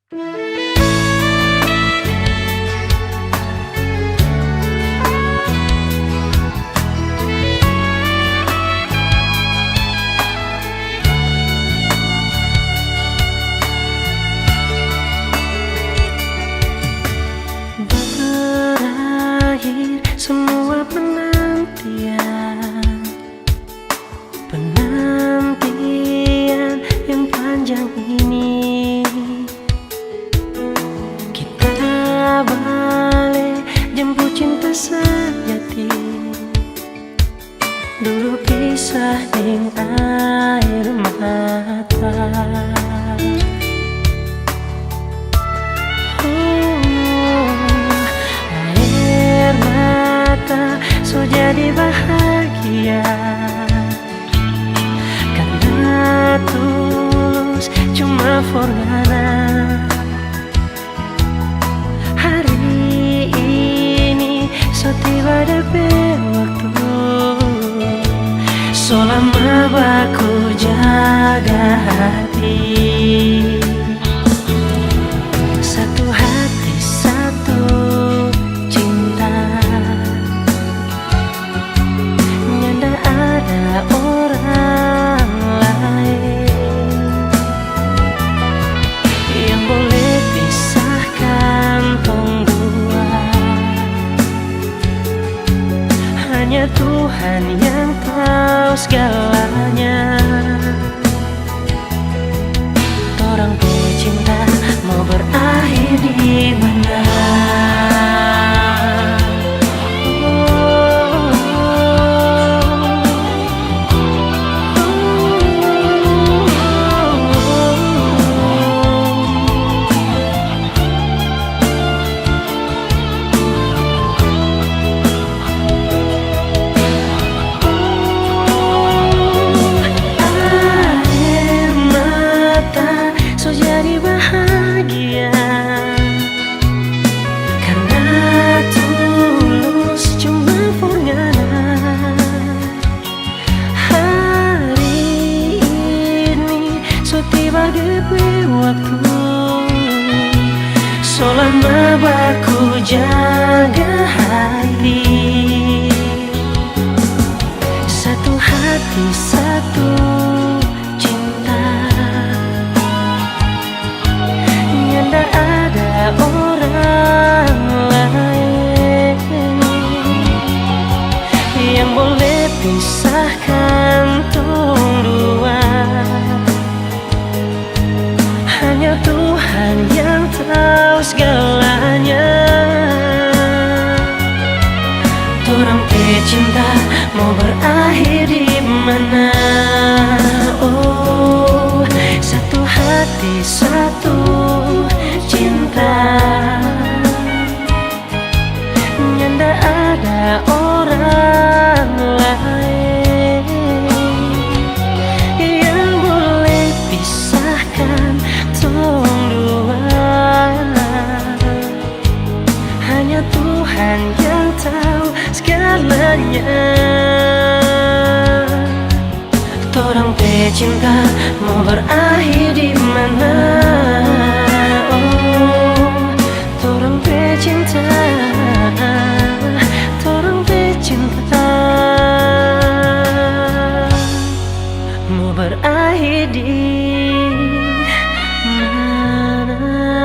Berakhir semua penantian yang panjang ini. Kita balik jemput cinta sejati. Dulu pisah ning air mata. Air mata so jadi bahagia karena tulus cuma forgana. Hari ini so tiba depe waktu, so lama baku jaga hati. Satu hati satu cinta, nyanda ada orang lain yang boleh pisahkan tong dua. Hanya Tuhan yang tahu segalanya. Torang cinta mau berakhir di mana? Waktu so lama baku jaga hati. Satu hati satu cinta, nyanda ada orang lain yang boleh pisahkan tong dua. Hanya Tuhan yang tahu segalanya. Torang cinta mau berakhir di mana? Oh, satu hati satu cinta, nyanda ada orang lain yang boleh pisahkan tong dua. Hanya Tuhan yang tahu segalanya. Torang cinta mau berakhir di mana? Oh, torang cinta, torang cinta mau berakhir di mana?